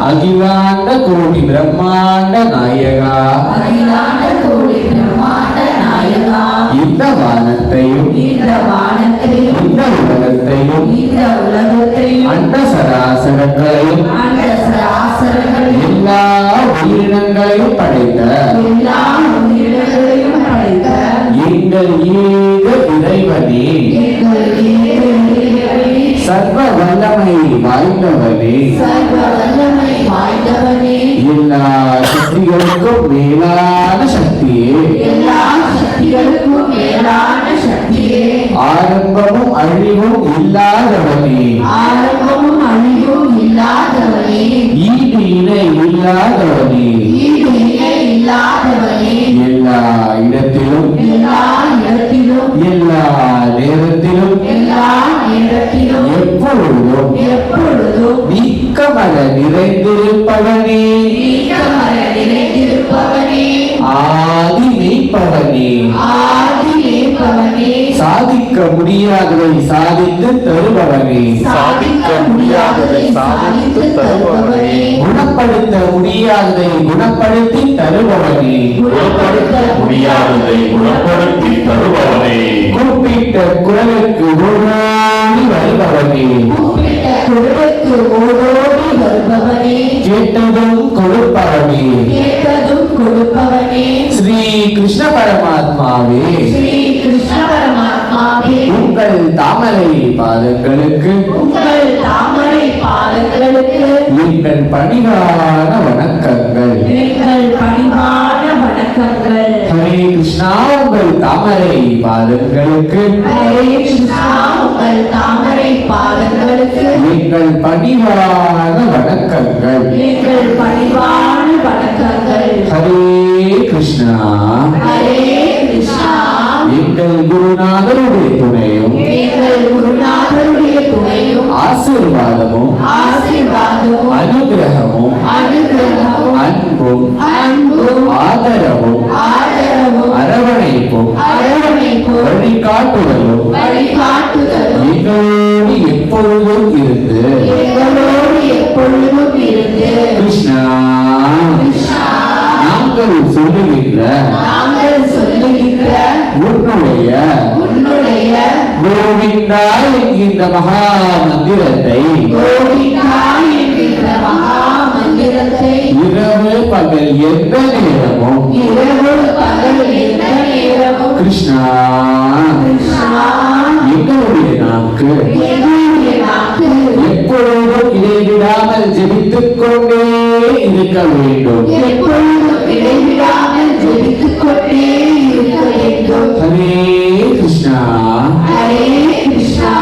அகிலாண்ட கோடி பிரம்மாண்ட நாயகா, அகிலாண்ட கோடி பிரம்மாண்ட நாயகா, இந்த வானத்தையும் இந்த வானத்தையும் இந்த உலகத்தையும் இந்த உலகத்தையும் அண்ட சராசரங்களையும் அண்ட சராசரங்களையும் எல்லா உயிரினங்களையும் படைத்த எல்லா உயிரினங்களையும் படைத்த எங்கள் ஏக இறைவனே, எங்கள் ஏக இறைவனே, சர்வ வல்லமை வாய்ந்தவனே, சர்வ வல்லமை வாய்ந்தவனே, எல்லா சக்திகளுக்கும் மேலான சக்தியே, எல்லா சக்திகளுக்கும் மேலான சக்தியே, ஆரம்பமும் அழிவும் இல்லாதவனே, ஆரம்பமும் அழிவும் இல்லாதவனே, ஈடு இணை இல்லாதவனே, ஈடு இணை இல்லாதவனே, எல்லா இடத்திலும் எல்லா இடத்திலும் எல்லா நேரத்திலும் எல்லா நேரத்திலும் எப்பொழுதும் எப்பொழுதும் நீக்கமர நிறைந்திருப்பவனே, நீக்கமர நிறைந்திருப்பவனே, ஆதி மெய்ப்பவனே, ஆதி மேய்ப்பவனே, சாதிக்க முடியாததை சாதித்து தருபவனே, சாதிக்க முடியாததை சாதித்து தருபவனே, குணப்படுத்த முடியாததை குணப்படுத்தி தருபவனே, குணப்படுத்த முடியாததை குணப்படுத்தி தருபவனே, குறிப்பிட்ட குரலுக்கு ஓடோடி வருபவனே, கூப்பிட்ட குரலுக்கு ஓடோடி வருபவனே, கேட்டதும் கொடுப்பவனே, கேட்டதும் கொடுப்பவனே, ஸ்ரீ கிருஷ்ண பரமாத்மாவே, ஸ்ரீ கிருஷ்ண பரமாத்மாவே, உங்கள் தாமரை பாதங்களுக்கு உங்கள் தாமரை பாதங்களுக்கு எங்கள் பணிவான வணக்கங்கள். எங்கள் பணிவான வணக்கங்கள். ஹரே கிருஷ்ணா. உங்கள் தாமரை பாதங்களுக்கு ஹரே கிருஷ்ணா. உங்கள் தாமரை பாதங்களுக்கு எங்கள் பணிவான வணக்கங்கள். எங்கள் பணிவான வணக்கங்கள். ஹரே கிருஷ்ணா. ஹரே கிருஷ்ணா. எங்கள் குருநாதருடைய துணையும் எங்கள் குருநாதருடைய துணையும் ஆசீர்வாதமும் ஆசீர்வாதமும் அனுகிரகமும் அனுகிரகமும் அன்பும் அன்பும் ஆதரவும் ஆதரவும் அரவணைப்பும் அரவணைப்பும் வழிகாட்டுதலும் வழிகாட்டுதலும் எங்களோடு எப்பொழுதும் இருந்து எங்களோடு எப்பொழுதும் இருந்து கிருஷ்ணா கிருஷ்ணா நாங்கள் சொல்லுகின்ற நாங்கள் சொல்லுகின்ற உன்னுடைய கோவிந்தா என்கின்ற மகா மந்திரத்தை கோவிந்தா என்கின்ற மகா மந்திரத்தை இரவு பகல் எந்த நேரமும் இரவு பகல் எந்த நேரமும் கிருஷ்ணா கிருஷ்ணா எங்களுடைய நாக்கு எங்களுடைய நாக்கு இடைவிடாமல் ஜெபித்துக் கொண்டே இருக்க வேண்டும். எப்பொழுதும் இடைவிடாமல் ஜெபித்துக் கொண்டே இருக்க வேண்டும். ஹரே கிருஷ்ணா. ஹரே கிருஷ்ணா.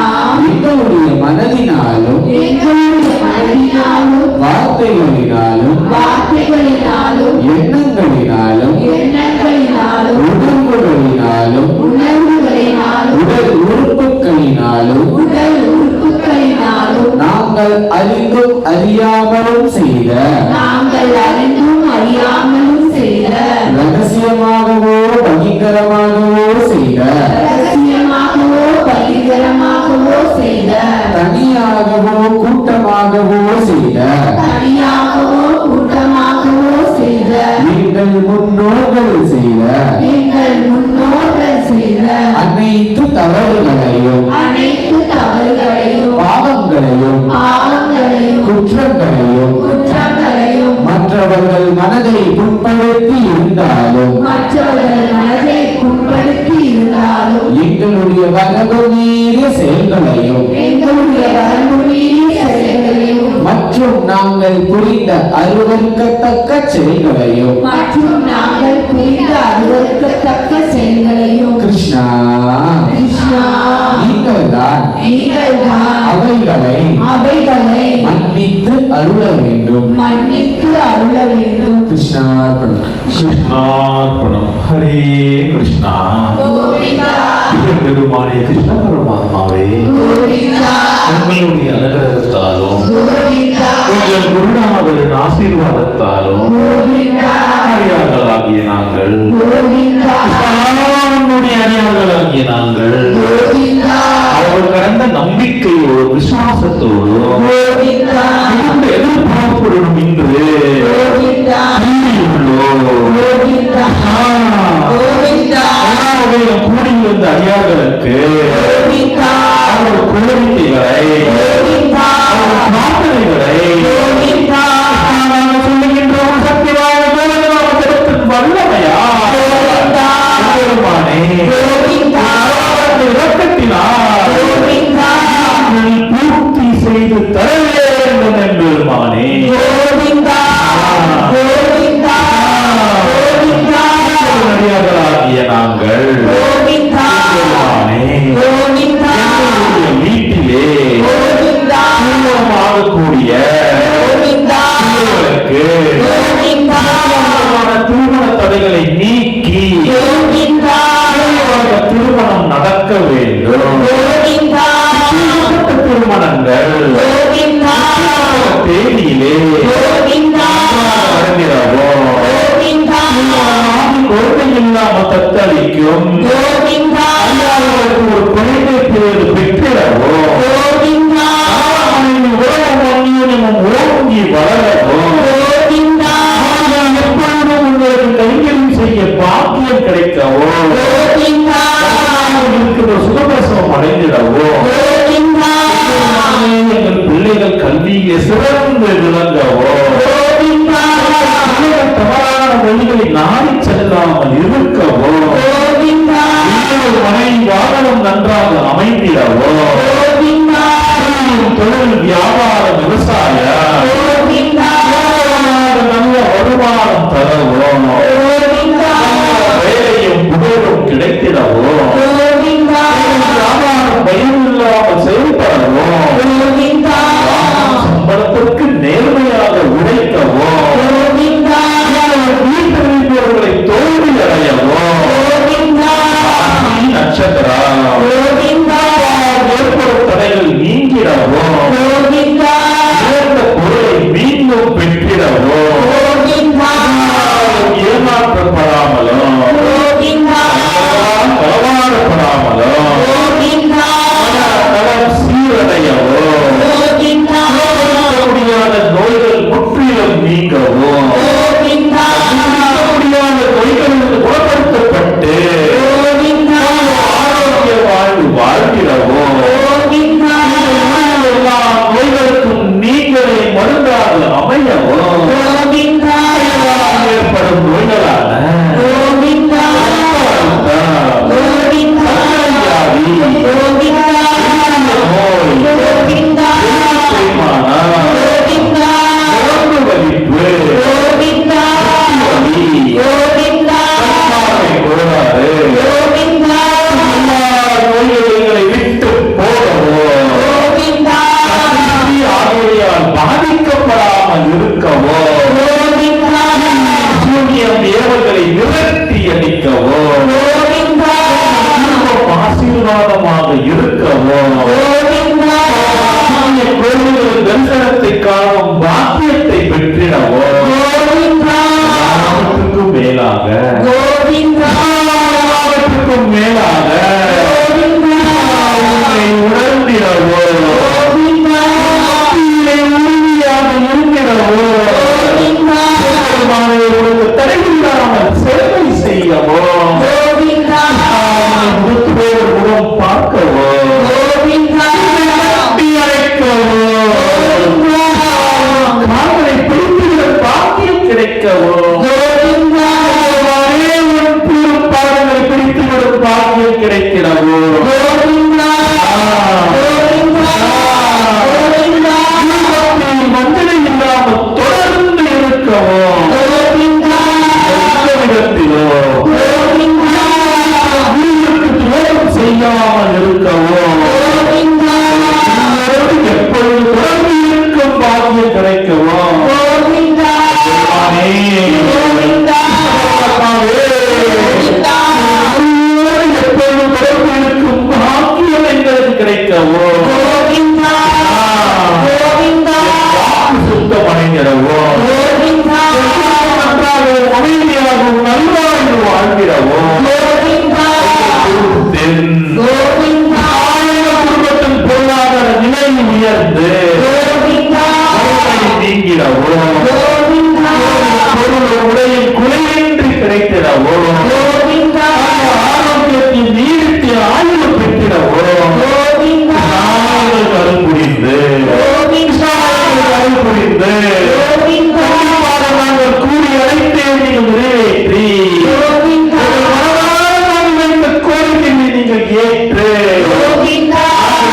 எங்களுடைய மனதினாலும் எங்களுடைய மனதினாலும் வார்த்தைகளினாலும் வார்த்தைகளினாலும் எண்ணங்களினாலும் எண்ணங்களினாலும் உணர்வுகளினாலும் உணர்வுகளினாலும் உடல் உறுப்புகளினாலும் உடல் உறுப்புகளினாலும் நாங்கள் அறிந்தும் அறியாமலும் செய்த நாங்கள் அறிந்தும் அறியாமலும் செய்த ரகசியமாகவோ பகிரங்கமாகவோ செய்த ரகசியமாகவோ பகிரங்கமாகவோ செய்த தனியாகவோ கூட்டமாகவோ செய்த தனியாகவோ கூட்டமாகவோ செய்த எங்கள் முன்னோர்கள் செய்த எங்கள் முன்னோர்கள் செய்த அனைத்து தவறுகளையும் அனைத்து தவறுகளையும் பாவங்களையும் பாவங்களையும் குற்றங்களையும் குற்றங்களையும் மற்றவர்கள் மனதை புண்படுத்தி இருந்தாலும் மற்றவர்கள் மனதை புண்படுத்தி இருந்தாலும் எங்களுடைய வரவு மீறிய செயல்களையும் எங்களுடைய வரமுறைய செயல்களையும் மற்றும் நாங்கள் புரிந்த அருவருக்கத்தக்க செயல்களையும் மற்றும் நாங்கள் புரிந்த அருவருக்கத்தக்க செயல்களையும் கிருஷ்ணா கிருஷ்ணா நீங்கள்தான் நீங்கள்தான் அவைகளை மன்னித்து அருள வேண்டும். மன்னித்து அருள வேண்டும். கிருஷ்ணார்ப்பணம். கிருஷ்ணார்ப்பணம். ஹரே கிருஷ்ணா. கோவிந்தா பெருமானே கிருஷ்ண பரமாத்மாவே, கோவிந்தா உங்களுடைய அனுகிரகத்தாலும் கோவிந்தா உங்கள் குருநாதரின் ஆசீர்வாதத்தாலும் கோவிந்தா அடியார்களாகிய நாங்கள் கோவிந்தா நம்முடைய அடியார்களாகிய நாங்கள் கோவிந்தா அவர் கடந்த நம்பிக்கையோடு விசுவாசத்தோடு கோவிந்தா மிகுந்த எதிர்பார்ப்புடன் இன்று கோவிந்தா கூடியுள்ளோம். கோவிந்தா கோவிந்தா எல்லாவகையிலும் கூடியிருந்த அடியார்களுக்கு கோவிந்தா அவர்கள் கோரிக்கைகளை கோவிந்தா அவர்கள் பிரார்த்தனைகளை கோவிந்தா நாங்கள் சொல்லுகின்றோம். சக்திவாய்ந்த கோவிந்தத்தின் வல்லமையா பெருமானே, கோவிந்தா அவரது இரக்கத்தினால் கோவிந்தா நீ பூர்த்தி செய்து தர வேண்டும் என்பெருமானே. கோவிந்தா கோவிந்தா கோவிந்தா அடியார்களாகிய நாங்கள் கோவிந்தா பெருமானே, கோவிந்தா எங்களுடைய வீட்டிலே கோவிந்தா திருமணமாகக்கூடிய கோவிந்தா பிள்ளைகளுக்கு கோவிந்தா திருமண தடைகளை நீக்கி கோவிந்தா திருமணம் நடக்க வேண்டும். கோவிந்தா திருமணங்கள் கோவிந்தா தேதியிலே கோவிந்தா நடந்திடவும் கோவிந்தா குழந்தை இல்லாம தத்தளிக்கும் கோவிந்தா அல்லாதவருக்கு ஒரு குழந்தை பேரு பெற்றிடவும் கோவிந்தா ஓங்கி வளரவும் கோவிந்தா எப்பொழுதும் உங்களுக்கு கைங்கரியம் செய்ய பாக்கியம் கிடைக்கவும் கோவிந்தா இருக்கிற சுகபிரசவம் அடைந்திடவும் கோவிந்தா எங்கள் பிள்ளைகள் கல்வியிலே சிறந்து விளங்கவோ கோவிந்தா பிள்ளைகள் தவறான வழிகளை நாடி செல்லாமல் இருக்கவோ கோவிந்தா எங்கள் மனைவி வாகனம் நன்றாக அமைந்திடவோ கோவிந்தா தொழில் வியாபாரம் விவசாயம் கோவிந்தா நல்ல வருமானம் தரவோ கோவிந்தா வேலையும் புகழும் கிடைத்திடவோ கோவிந்தா வியாபாரம் பயம் இல்லாமல் செயல்படவோ கோவிந்தா சம்பளத்திற்கு நேர்மையாக உழைக்கவோ கோவிந்தா வீட்டில் இருப்பவர்களை தோல்வி அடையவோ கோவிந்தா நட்சத்திரம் கோவிந்தா ஏற்படும் தடைகள் நீங்கிடவோ கோவிந்தா இழந்த பொருளை மீண்டும் பெற்றிடவோ கோவிந்தா ஏமாற்றப்படாமலும் கோவிந்தா களவாடப்படாமலும் கோவிந்தா நலம் சீரடையவோ கோவிந்தா முடியாத நோய்கள் முற்றிலும் நீங்கவோ கோவிந்தா முடியாத நோய்களிலிருந்து குணப்படுத்தப்பட்டு கோவிந்தா ஆரோக்கிய வாழ்வு வாழ்கிறவோ எல்லா நோய்களுக்கும் நீங்களே மருந்தாக அமையவோ இருக்கவோ, கோவிந்தா சூனியம் ஏவல்களை விரட்டி அடிக்கவோ, கோவிந்தா குடும்பம் ஆசீர்வாதமாக இருக்கவோ, கோவிந்தா கோவில்கள் தரிசனத்தை காணும் பாக்கியத்தை பெற்றிடவோ, கோவிந்தா எல்லாவற்றுக்கும் மேலாக கோவிந்தா எல்லாவற்றுக்கும் மேலாக உன்னை உணர்ந்திடவோ, கோவிந்தா உன்னை உறுதியாக இருந்திடவோ, உனக்கு தடையில்லாமல் சேவை செய்யவோ, கோவிந்தா முகத்தோடு முகம் பார்க்கவோ, கோவிந்தா கட்டி அழைக்கவோ, கால்களை பிடித்துவிட பாக்கியம் கிடைக்கவோ, கோவிந்தா பாடங்களை பிடித்துவிடும் பாக்கியம் கிடைக்கிறவோ, கோவிந்தா கோவிந்தா கோவிந்தா மஞ்சளை இல்லாமல் தொடர்ந்து இருக்கவோ, கோவிந்தா எந்த விதத்திலோ கோவிந்தா உயிருக்கு துரோகம் செய்யாமல் இருக்கவோ, கோவிந்தா உன்னோடு எப்பொழுது தொடர்ந்து இருக்கும் பாக்கியம் கிடைக்கவோ, கோவிந்தா பெருமானே, கோவிந்தா கர்த்தாவே, உன்னோடு எப்பொழுது தொடர்பு இருக்கும் பாக்கியம் எங்களுக்கு கிடைக்கவோ, கோவிந்தா கோவிந்தா சுத்தமடைகிறவோ, கோவிந்தா நன்றாகவும் அமைதியாகவும் நல்வாழ்வு வாழ்கிறவோ, கோவிந்தா தென் கோவிந்தா குடும்பத்தின் பொருளாதார நிலை உயர்ந்து கோவிந்தா வறுமை நீங்கிடவோ, கோவிந்தா பொருள் உடையில் குறையின்றி கிடைத்திடவோ, கோவிந்தா ஆரோக்கியத்தில் நீடித்து ஆயுள் பெற்றிடவோ, கோவிந்தா நாங்கள் அருள் புரிந்து கோவிந்தா அருள் புரிந்து கோவிந்தா நாங்கள் கூடி அழைத்தே நீங்கள் நிறைவேற்றி கோவிந்தா கோரிக்கையை நீங்கள் ஏற்று கோவிந்தா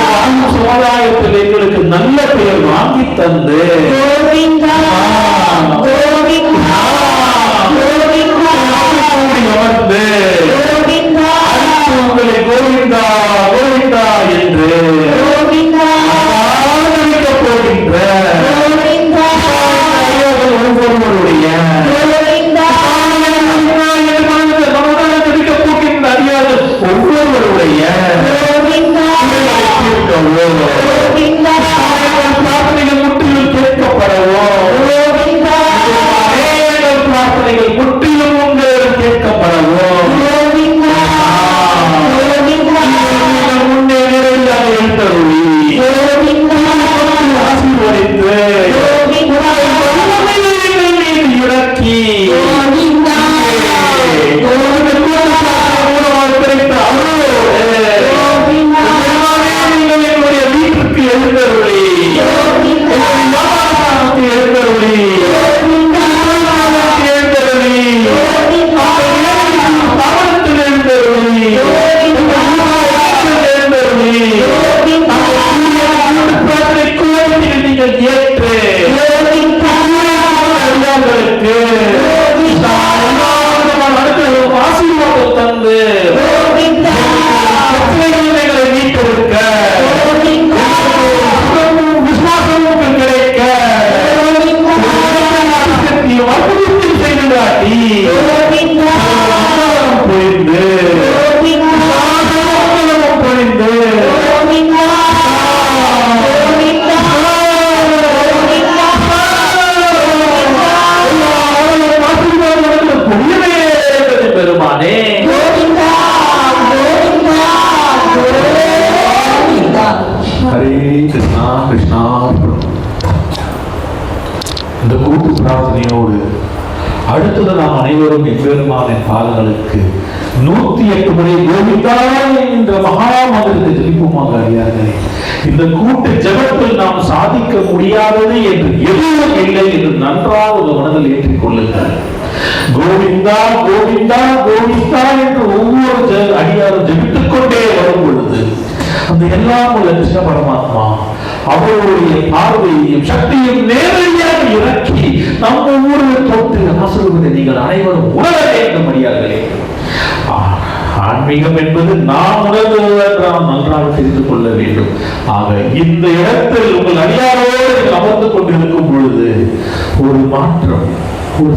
வாழும் சமுதாயத்தில் எங்களுக்கு நல்ல பெயர் வாங்கி தந்து கோவிந்தா கோவிந்தா கோவிந்தா கூடி அமர்ந்து கோவிந்தா உங்களை கோவிந்தா கோவிந்தா என்று கோவிந்தா ஆதரிக்கப் போகின்ற கோவிந்தா ஒவ்வொருவருடைய கோவிந்தா நடிக்கப் போகின்ற அறியாத ஒவ்வொருவருடைய கோவிந்தா கோவிந்தா பிரார்த்தனைகள் முற்றிலும் கேட்கப்படவோ, கோவிந்தா அநேக பிரார்த்தனைகள் முற்றிலும் உங்களிடம் கேட்கப்படவோ, கோவிந்தா கோவிந்தா நீங்கள் முன்னே நிறைவாக எழுந்தருளி கோவிந்தா ஆசீர்வதித்து கோவிந்தா வல்லமையை மீது இறக்கி கோவிந்தா கிடைத்த அருளோடு கோவிந்தா நீங்கள் என்னுடைய வீட்டுக்கு எழுந்தருளி எழுந்தருளி எழுந்தருளி பாவத்தில் எழுந்தருளி எழுந்தருளி பிரார்த்தனை கோரிக்கையை நீங்கள் ஏற்று எல்லாங்களுக்கு ஆசீர்வாதம் தந்து பிரச்சனைகளை மீட்டெடுக்க விசுவாசமும் கிடைக்க வற்புறுத்தி செய்து காட்டி புரிந்து புரிந்து பெருமானே ஹரே கிருஷ்ணா கிருஷ்ணா. இந்த கூட்டு பிரார்த்தனையோடு அடுத்தது நாம் அனைவரும் எம்பெருமானின் பாதங்களுக்கு 108 முறை கோவிந்தா என்ற மகா மந்திரத்தை ஜெபிப்போமாக அறியார்களே. இந்த கூட்டு ஜெபத்தில் நாம் சாதிக்க முடியாதது என்று எதுவும் இல்லை என்று நன்றாக ஒரு மனதில் ஏற்றிக் கொள்ளுங்கள். கோவிந்தா கோவிந்தா கோவிந்தா என்று ஒவ்வொரு அடியாரும் ஜெபித்துக் கொண்டே வரும் பொழுது அந்த எல்லாம் உள்ள கிருஷ்ண பரமாத்மா அவருடைய பார்வையையும் சக்தியும் நேரடியாக இறக்கி நம் ஒவ்வொரு தோற்று ஆசிர்வதை நீங்கள் அனைவரும் உணர வேண்டும் அடியார்களே. ஆன்மீகம் என்பது நாம் உணர்ந்தது நாம் நன்றாக தெரிந்து கொள்ள வேண்டும். ஆக இந்த இடத்தில் உங்கள் அடியாரோடு அமர்ந்து கொண்டிருக்கும் பொழுது ஒரு மாற்றம், ஒரு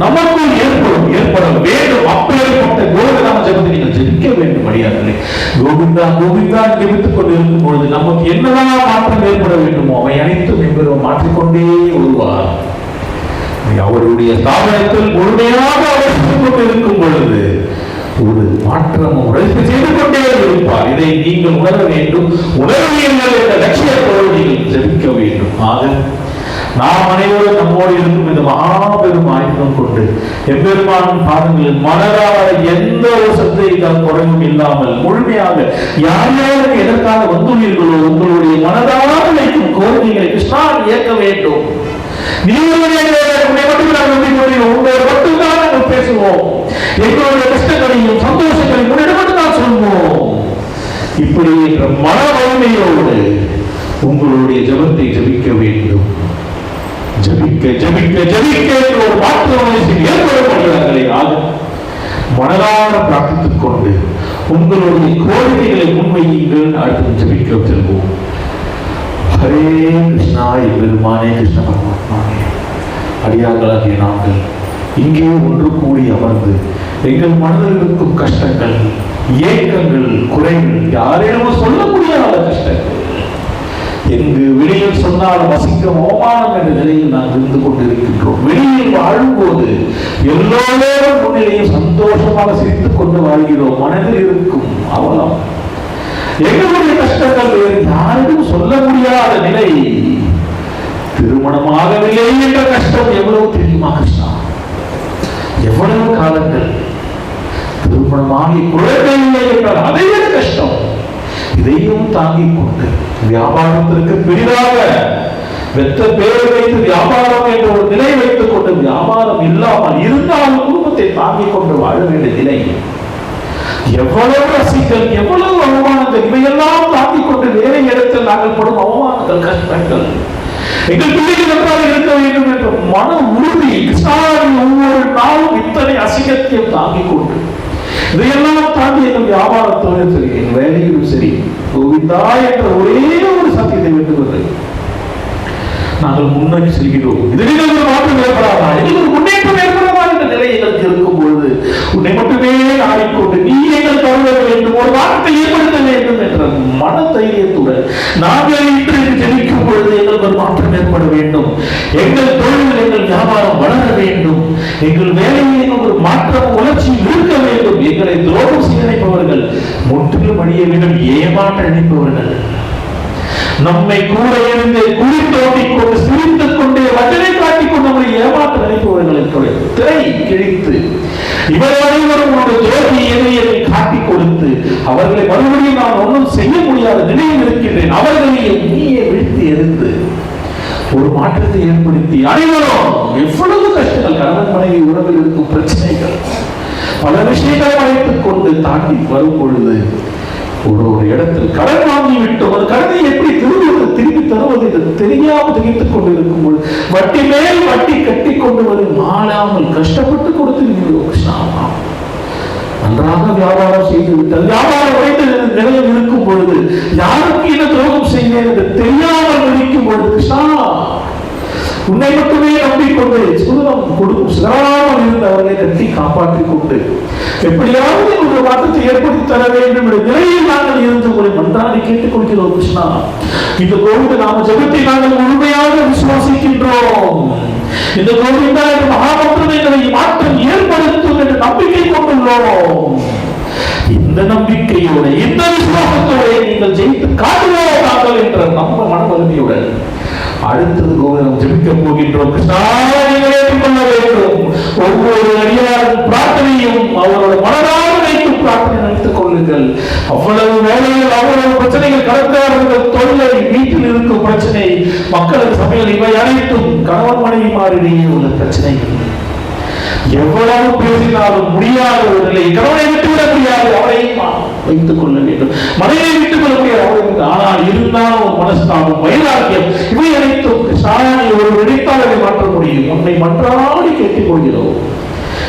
நமக்குள் ஏற்பட வேண்டும். அப்பேற்பட்ட கோவிந்தான ஜெபத்தை நீங்கள் ஜெபிக்க வேண்டும். அடியார்களே, கோவிந்தா கோவிந்தா ஜெபித்துக் கொண்டிருக்கும் பொழுது நமக்கு என்னதான் மாற்றம் ஏற்பட வேண்டுமோ அவை அனைத்தும் என்பவர் மாற்றிக்கொண்டே வருவார். அவருடைய ஸ்தாபனத்தில் முழுமையாக அவர் செய்து கொண்டிருக்கும் பொழுது ஒரு மாற்றமும் செய்து கொண்டே இருப்பார். இதை நீங்கள் உணர வேண்டும். உணர்வீர்கள் என்ற லட்சியத்தோடு நீங்கள் ஜெபிக்க வேண்டும். ஆக நாம் அனைவரும் நம்மோடு இருக்கும் இந்த மாபெரும் ஆயுதம் கொண்டு எம்பெருமான் பாதங்களில் மனதார எந்த ஒரு சந்தைக்கான குறைவும் இல்லாமல் முழுமையாக யார் யாருக்கு எதற்காக வந்துள்ளீர்களோ உங்களுடைய மனதார வைக்கும் கோரிக்கைகளை கிருஷ்ணா இயக்க வேண்டும். பேசுவோம், எங்களுடைய கஷ்டங்களையும் சந்தோஷங்களையும் முன்னிடம் நான் சொல்வோம். இப்படி என்ற மன வலிமையோடு உங்களுடைய ஜெபத்தை ஜெபிக்க வேண்டும். ஜெபிக்க ஜெபிக்க ஜெபிக்க ஒரு மாற்றம் ஏற்படுகிறார்களே. ஆக மனதார பிரார்த்தித்துக் கொண்டு உங்களுடைய கோரிக்கைகளை முன்வையுங்கள். அடுத்து ஜெபிக்க செல்வோம். ஹரே கிருஷ்ணா, பெருமானே கிருஷ்ண பரமாத்மானே, அடியார்களாகிய நாங்கள் இங்கே ஒன்று கூடி அமர்ந்து எங்கள் மனதில் இருக்கும் கஷ்டங்கள், ஏக்கங்கள், குறைகள், யாரிடமும் சொல்ல முடியாத கஷ்டங்கள், எங்கு வெளியில் சொன்னால் வசிக்கும் அவமானம் என்ற நிலையில் நாங்கள் இருந்து கொண்டிருக்கின்றோம். வெளியில் வாழும்போது எல்லோரும் முன்னிலையும் சந்தோஷமாக சிரித்துக் கொண்டு வாழ்கிறோம். மனதில் இருக்கும் அவலம், எங்களுடைய கஷ்டங்கள் வேறு யாரும் சொல்ல முடியாத நிலை. திருமணமாகவில்லை என்ற கஷ்டம் எவ்வளவு தெரியுமா கிருஷ்ணா? எவ்வளவு காலங்கள் திருமணமாகி குழந்தை இல்லை என்றால் அதையே கஷ்டம். இதையும் தாங்கிக் கொண்டு வியாபாரத்திற்கு பெரிதாக வெத்த பேரை வைத்து வியாபாரம் என்ற ஒரு நிலை வைத்துக் கொண்டு வியாபாரம் இல்லாமல் இருந்தாலும் குடும்பத்தை தாங்கிக் கொண்டு வாழ வேண்டிய நிலை. எவ்வளவு ரசிகள், எவ்வளவு அவமானங்கள், இவையெல்லாம் தாங்கிக் கொண்டு வேலை இடத்தில் நாங்கள் படும் அவமானங்கள், கஷ்டங்கள், எங்கள் பிள்ளைகள் என்றால் இருக்க வேண்டும் என்ற மன உறுதி. ஒவ்வொரு நாளும் இத்தனை அசிங்கத்தையும் தாங்கிக் கொண்டு இதையெல்லாம் தாண்டி எங்கள் வியாபாரத்தோடு சரி, எங்கள் வேலையிலும் சரி, கோவிந்தா என்ற ஒரே ஒரு சத்தியத்தை விட்டுவது நாங்கள் முன்னோக்கி செல்கிறோம். இதில் ஒரு மாற்றம் ஏற்படாதா, இதில் ஒரு முன்னேற்றம் ஏற்படாதா என்ற நிலை எங்களுக்கு இருக்கும் பொழுது உன்னை மட்டுமே ஆடிக்கொண்டு நீ எங்கள் கருத வேண்டும், ஒரு மாற்றத்தை ஏற்படுத்த வேண்டும் என்ற மன தைரியத்துடன் நாங்கள் இன்று ஜெபிக்கும் பொழுது எங்களுக்கு ஒரு மாற்றம் ஏற்பட வேண்டும். எங்கள் தொழில், எங்கள் வியாபாரம் வளர வேண்டும். எங்கள் வேலையில் ஒரு மாற்றம், வளர்ச்சி இருக்க வேண்டும். எங்களை துரோகம் செய்ய நினைப்பவர்கள் முற்றிலும் அழிய வேண்டும். ஏமாற்ற நினைப்பவர்கள் நம்மை கூட இருந்து குழி தோண்டிக் கொண்டு சிரித்துக் கொண்டே வஞ்சனை காட்டிக் கொண்டு நம்மை ஏமாற்ற நினைப்பவர்களுக்கு திரை கிழித்து இவர் அனைவரும் ஒரு துரோகி எதையை காட்டிக் கொடுத்து அவர்களை மறுபடியும் நான் ஒன்றும் செய்ய முடியாத நிலையில் இருக்கின்றேன். அவர்களையும் நீயே விழித்து எரிந்து ஒரு மாற்றத்தை ஏற்படுத்தி அனைவரும் எவ்வளவு கஷ்டங்கள், கணவன் மனைவி உறவில் இருக்கும் பிரச்சனைகள், பல விஷயங்களை அழைத்துக் கொண்டு தாண்டி வரும் பொழுது ஒரு இடத்தில் கடன் வாங்கி விட்டோம். அந்த கடனை எப்படி திருப்பி தருவது தெரியாமல் திகைத்துக் கொண்டிருக்கும் பொழுது வட்டி மேல் வட்டி கட்டி கொண்டு வரும் மாறாமல் கஷ்டப்பட்டு கொடுத்திருக்கிறோம். நன்றாக வியாபாரம் செய்து விட்டால் வியாபாரம் உடைத்து நிலையம் இருக்கும் பொழுது யாருக்கு என்ன துரோகம் செய்வேன் என்று தெரியாமல் நினைக்கும் பொழுது கிருஷ்ணா உன்னை மட்டுமே நம்பிக்கொண்டு சுதனம் கொடுக்கும் சிறாமல் இருந்து அவர்களை கட்டி காப்பாற்றிக் கொண்டு எப்படியாவது ஒரு மாற்றத்தை ஏற்படுத்தி தர வேண்டும் என்ற நிலையில் நாங்கள் இருந்து உங்களை மன்றாடி கேட்டுக் கொள்கிறோம். கிருஷ்ணா, இந்த கோவிந்த நாம ஜெபத்தை நாங்கள் முழுமையாக விசுவாசிக்கின்றோம். இந்த கோவிந்தா என்ற மகாமந்திரங்களை மாற்றம் ஏற்படுத்தும் என்ற நம்பிக்கை கொண்டுள்ளோம். இந்த நம்பிக்கையோட, இந்த விசுவாசத்தோட நீங்கள் ஜெயித்து காட்டுவோம் நாங்கள் என்ற நம்ம மன வலிமையுடன் அடுத்தது கோவிந்தம் ஜெபிக்க போகின்றோம். கிருஷ்ணா, நீங்கள் ஏற்றுக்கொள்ள வேண்டும். ஒவ்வொரு அடியாரும் பிரார்த்தனையும் அவரோட மனதார வைக்கும் பிரார்த்தனை நினைத்துக் கொள்ளுங்கள். அவ்வளவு வேலைகள், அவ்வளவு பிரச்சனைகள், கலந்தார்கள் தொல்லை, வீட்டில் இருக்கும் பிரச்சனை, மக்களுக்கு சமையல், இவை அனைத்தும் கணவன் மனைவி மாறிடையே உள்ள பிரச்சனைகள். எவ்வளவு பேசினாலும் முடியாத ஒரு நிலை. கணவனை விட்டுவிட முடியாது, அவரையும் வைத்துக் கொள்ள வேண்டும். மனையை விட்டுக் கொள்ள முடியாது. ஆனால் இருந்தாலும் மனஸ்தாபம், வைராக்கியம், இவை அனைத்தும் சாயனை ஒரு நினைத்தால் அதை மாற்ற முடியும். உன்னை மன்றாடி கேட்டுக் கொள்கிறோம்.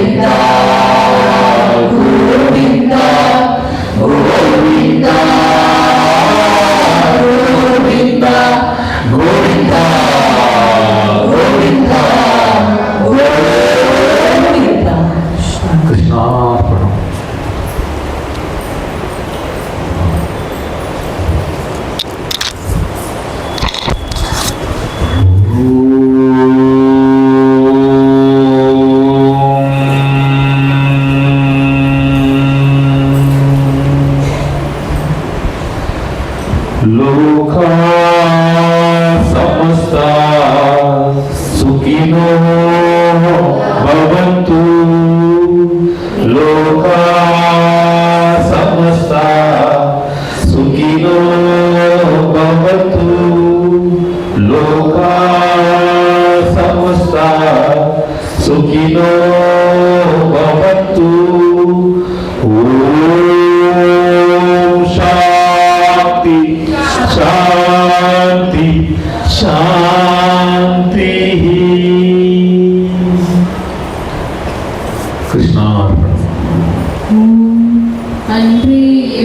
கோவிந்தா கோவிந்தா கோவிந்தா கோவிந்தா கோவிந்தா கோவிந்தா கோவிந்தா கிருஷ்ணா